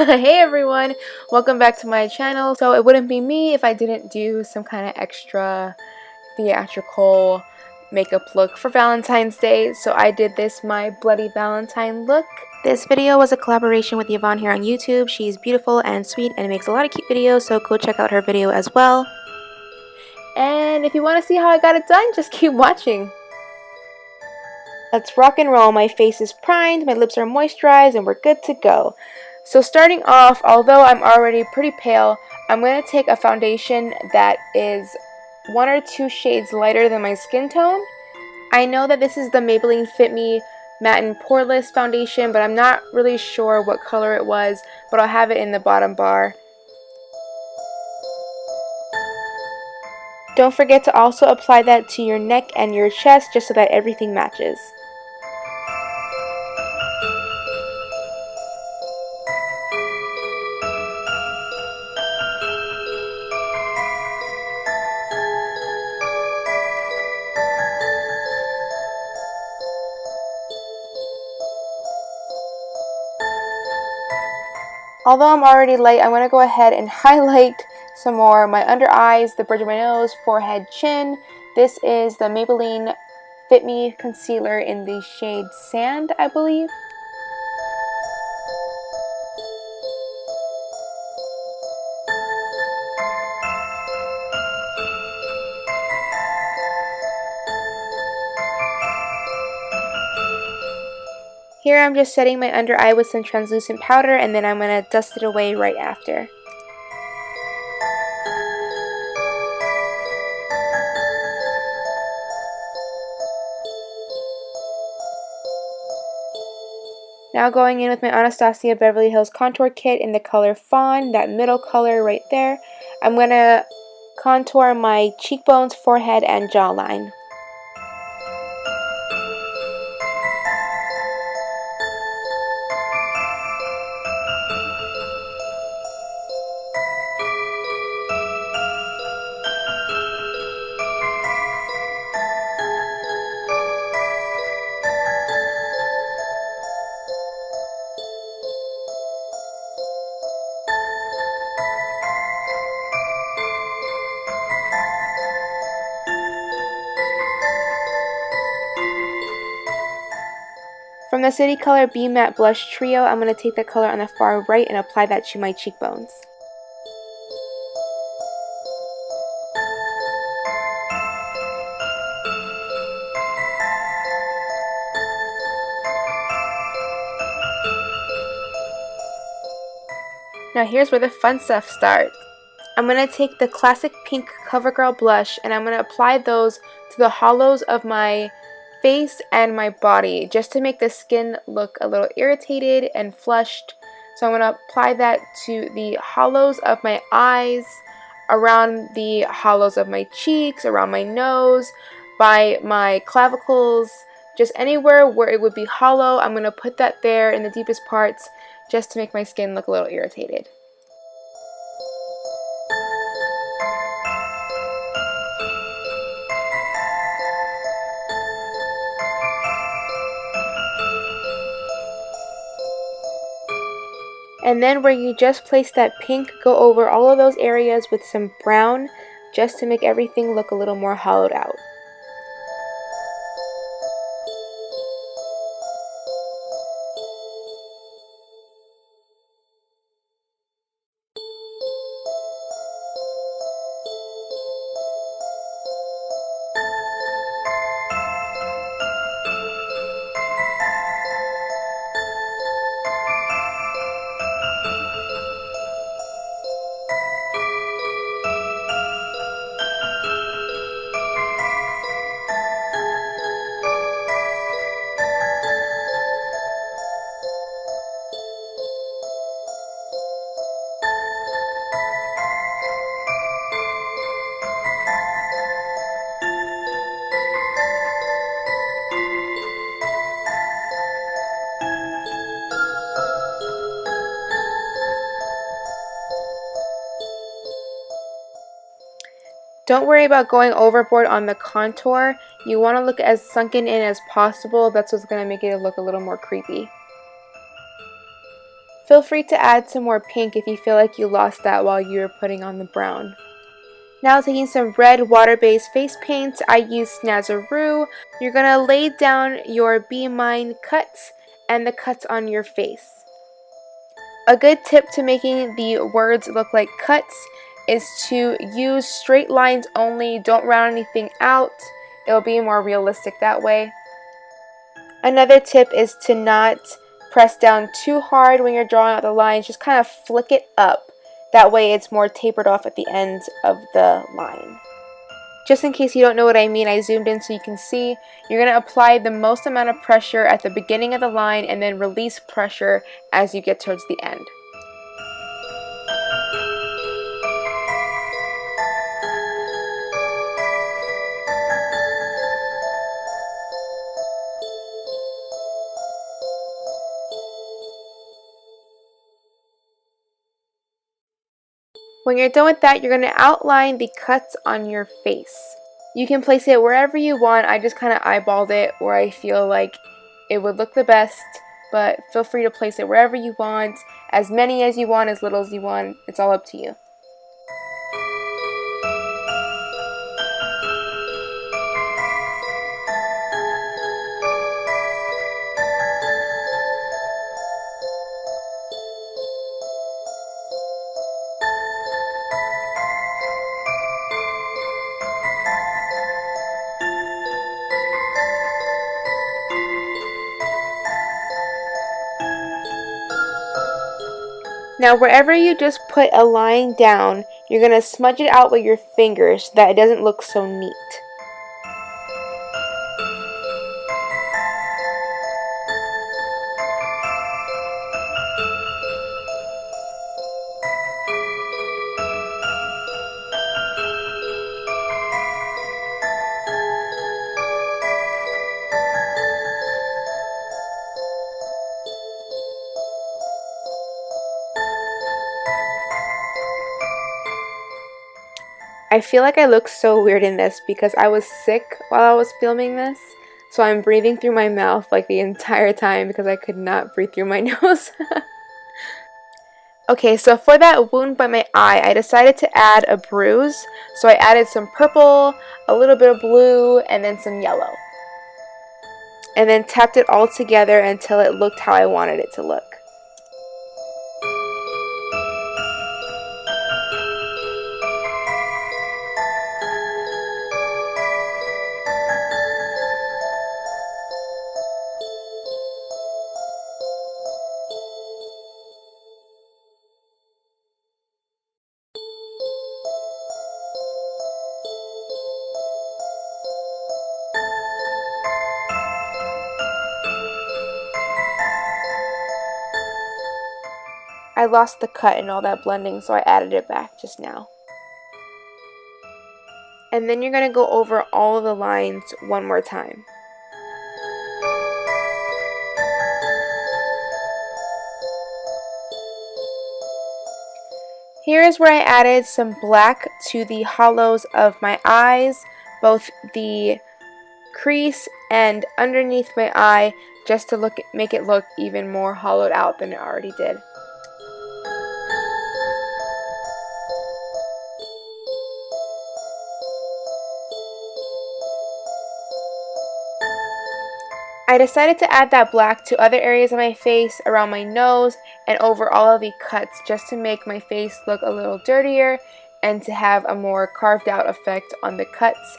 Hey everyone, welcome back to my channel. So it wouldn't be me if I didn't do some kind of extra theatrical makeup look for Valentine's Day. So I did this My Bloody Valentine look. This video was a collaboration with Yvonne here on YouTube. She's beautiful and sweet and makes a lot of cute videos, so go check out her video as well. And if you want to see how I got it done, just keep watching. Let's rock and roll. My face is primed, my lips are moisturized, and we're good to go. So starting off, although I'm already pretty pale, I'm going to take a foundation that is 1 or 2 shades lighter than my skin tone. I know that this is the Maybelline Fit Me Matte and Poreless foundation, but I'm not really sure what color it was, but I'll have it in the bottom bar. Don't forget to also apply that to your neck and your chest just so that everything matches. Although I'm already light, I'm going to go ahead and highlight some more my under eyes, the bridge of my nose, forehead, chin. This is the Maybelline Fit Me Concealer in the shade Sand, I believe. Here I'm just setting my under eye with some translucent powder, and then I'm going to dust it away right after. Now going in with my Anastasia Beverly Hills Contour Kit in the color Fawn, that middle color right there. I'm going to contour my cheekbones, forehead, and jawline. From the City Color Be Matte Blush Trio, I'm going to take the color on the far right and apply that to my cheekbones. Now here's where the fun stuff starts. I'm going to take the classic pink CoverGirl blush and I'm going to apply those to the hollows of my face and my body just to make the skin look a little irritated and flushed. So I'm going to apply that to the hollows of my eyes, around the hollows of my cheeks, around my nose, by my clavicles, just anywhere where it would be hollow. I'm going to put that there in the deepest parts just to make my skin look a little irritated. And then where you just placed that pink, go over all of those areas with some brown just to make everything look a little more hollowed out. Don't worry about going overboard on the contour. You want to look as sunken in as possible. That's what's going to make it look a little more creepy. Feel free to add some more pink if you feel like you lost that while you were putting on the brown. Now taking some red water-based face paint, I use Snazaroo. You're going to lay down your Be Mine cuts and the cuts on your face. A good tip to making the words look like cuts is to use straight lines only. Don't round anything out. It'll be more realistic that way. Another tip is to not press down too hard when you're drawing out the lines. Just kind of flick it up. That way it's more tapered off at the ends of the line. Just in case you don't know what I mean, I zoomed in so you can see. You're going to apply the most amount of pressure at the beginning of the line and then release pressure as you get towards the end. When you're done with that, you're going to outline the cuts on your face. You can place it wherever you want. I just kind of eyeballed it where I feel like it would look the best, but feel free to place it wherever you want, as many as you want, as little as you want. It's all up to you. Now wherever you just put a line down, you're going to smudge it out with your fingers so that it doesn't look so neat. I feel like I look so weird in this because I was sick while I was filming this, so I'm breathing through my mouth like the entire time because I could not breathe through my nose. Okay, so for that wound by my eye, I decided to add a bruise, so I added some purple, a little bit of blue, and then some yellow. And then tapped it all together until it looked how I wanted it to look. I lost the cut and all that blending, so I added it back just now. And then you're going to go over all of the lines one more time. Here is where I added some black to the hollows of my eyes, both the crease and underneath my eye, just to make it look even more hollowed out than it already did. I decided to add that black to other areas of my face, around my nose, and over all of the cuts, just to make my face look a little dirtier and to have a more carved out effect on the cuts.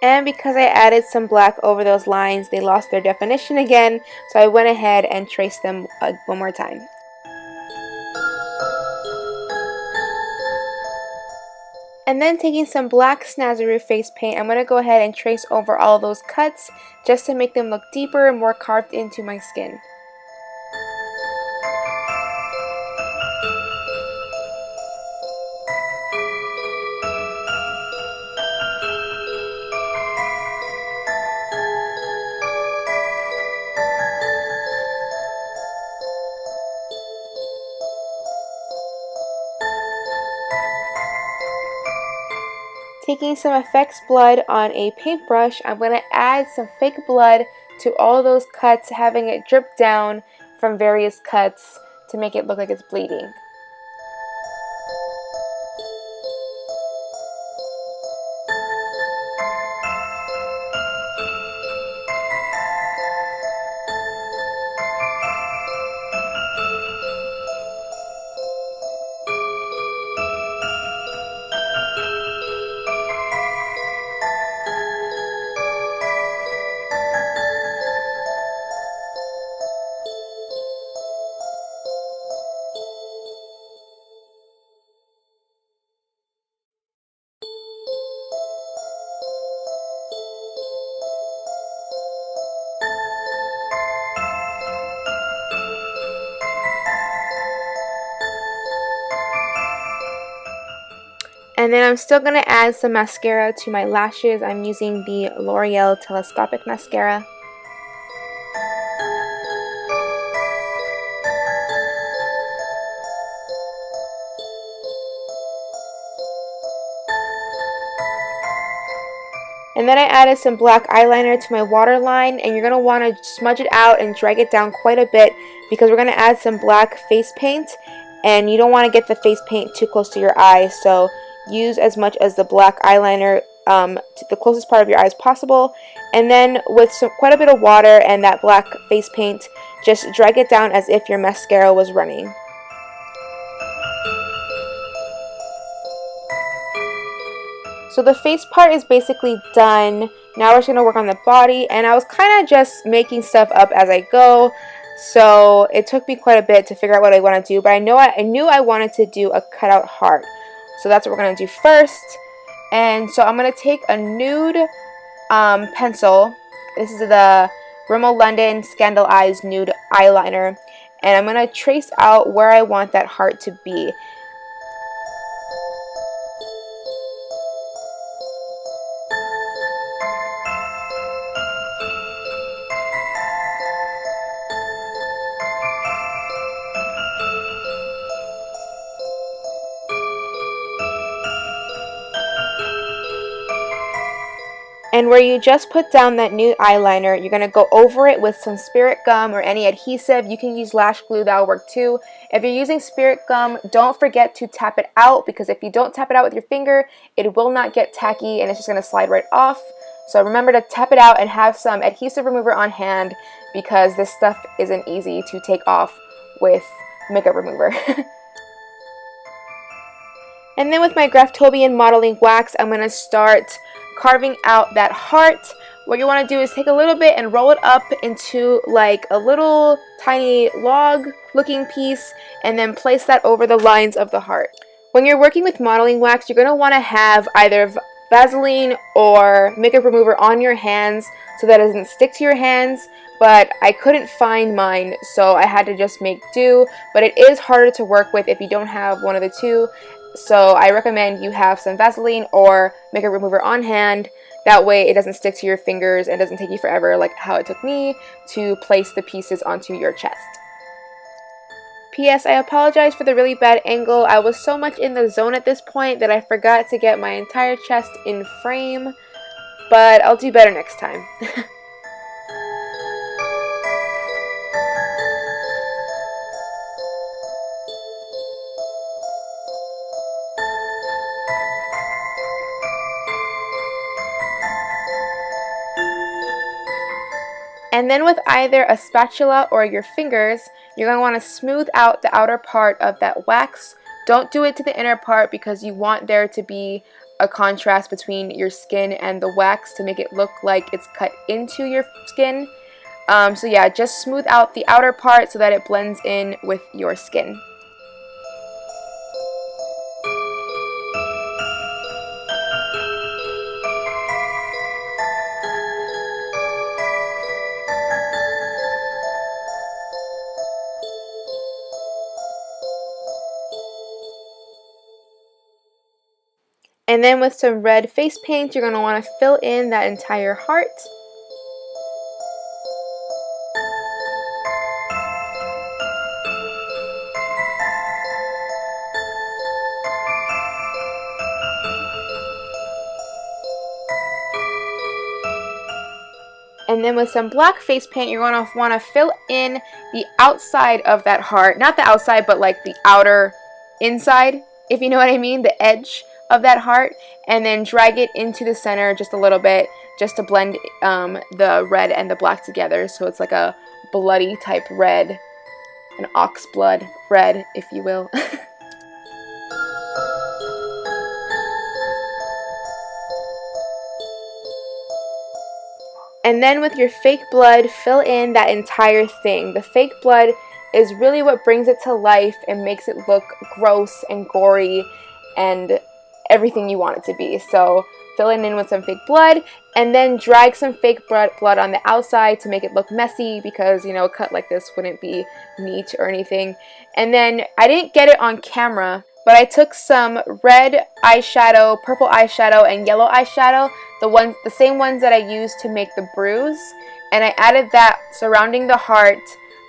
And because I added some black over those lines, they lost their definition again, so I went ahead and traced them one more time. And then taking some black Snazaroo face paint, I'm going to go ahead and trace over all of those cuts just to make them look deeper and more carved into my skin. taking some FX blood on a paintbrush, I'm going to add some fake blood to all those cuts, having it drip down from various cuts to make it look like it's bleeding. And then I'm still going to add some mascara to my lashes. I'm using the L'Oreal Telescopic Mascara. And then I added some black eyeliner to my waterline, and you're going to want to smudge it out and drag it down quite a bit because we're going to add some black face paint, and you don't want to get the face paint too close to your eyes, so use as much as the black eyeliner to the closest part of your eye as possible. And then with quite a bit of water and that black face paint, just drag it down as if your mascara was running. So the face part is basically done. Now we're just going to work on the body, and I was kind of just making stuff up as I go, so it took me quite a bit to figure out what I want to do, but I knew I wanted to do a cutout heart. So that's what we're going to do first. And so I'm going to take a nude pencil. This is the Rimmel London ScandalEyes Nude Eyeliner, and I'm going to trace out where I want that heart to be. And where you just put down that nude eyeliner, you're going to go over it with some spirit gum or any adhesive. You can use lash glue, that'll work too. If you're using spirit gum, don't forget to tap it out, because if you don't tap it out with your finger, it will not get tacky and it's just going to slide right off. So remember to tap it out and have some adhesive remover on hand, because this stuff isn't easy to take off with makeup remover. And then with my Graftobian Modeling Wax, I'm going to start carving out that heart. What you want to do is take a little bit and roll it up into like a little tiny log looking piece, and then place that over the lines of the heart. When you're working with modeling wax, you're going to want to have either Vaseline or makeup remover on your hands so that it doesn't stick to your hands, but I couldn't find mine, so I had to just make do. But it is harder to work with if you don't have one of the two, so I recommend you have some Vaseline or makeup remover on hand. That way it doesn't stick to your fingers and doesn't take you forever like how it took me to place the pieces onto your chest. P.S. I apologize for the really bad angle. I was so much in the zone at this point that I forgot to get my entire chest in frame, but I'll do better next time. And then with either a spatula or your fingers, you're going to want to smooth out the outer part of that wax. Don't do it to the inner part, because you want there to be a contrast between your skin and the wax to make it look like it's cut into your skin. So yeah, just smooth out the outer part so that it blends in with your skin. And then with some red face paint, you're going to want to fill in that entire heart. And then with some black face paint, you're going to want to fill in the outside of that heart. Not the outside, but like the outer inside, if you know what I mean, the edge of that heart. And then drag it into the center just a little bit, just to blend the red and the black together. So it's like a bloody type red, an ox blood red, if you will. And then with your fake blood, fill in that entire thing. The fake blood is really what brings it to life and makes it look gross and gory and everything you want it to be. So fill it in with some fake blood, and then drag some fake blood on the outside to make it look messy, because, you know, a cut like this wouldn't be neat or anything. And then I didn't get it on camera, but I took some red eyeshadow, purple eyeshadow, and yellow eyeshadow, the same ones that I used to make the bruise, and I added that surrounding the heart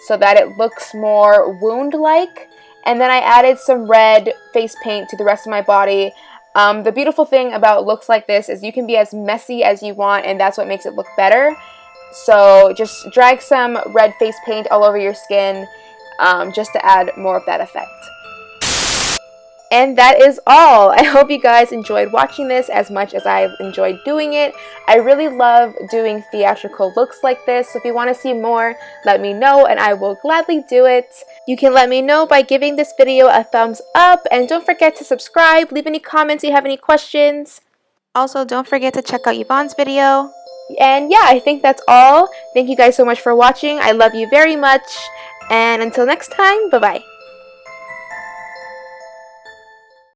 so that it looks more wound-like. And then I added some red face paint to the rest of my body. The beautiful thing about looks like this is you can be as messy as you want, and that's what makes it look better. So just drag some red face paint all over your skin, just to add more of that effect. And that is all. I hope you guys enjoyed watching this as much as I've enjoyed doing it. I really love doing theatrical looks like this, so if you want to see more, let me know and I will gladly do it. You can let me know by giving this video a thumbs up, and don't forget to subscribe, leave any comments if you have any questions. Also, don't forget to check out Yvonne's video. And yeah, I think that's all. Thank you guys so much for watching. I love you very much, and until next time, bye-bye.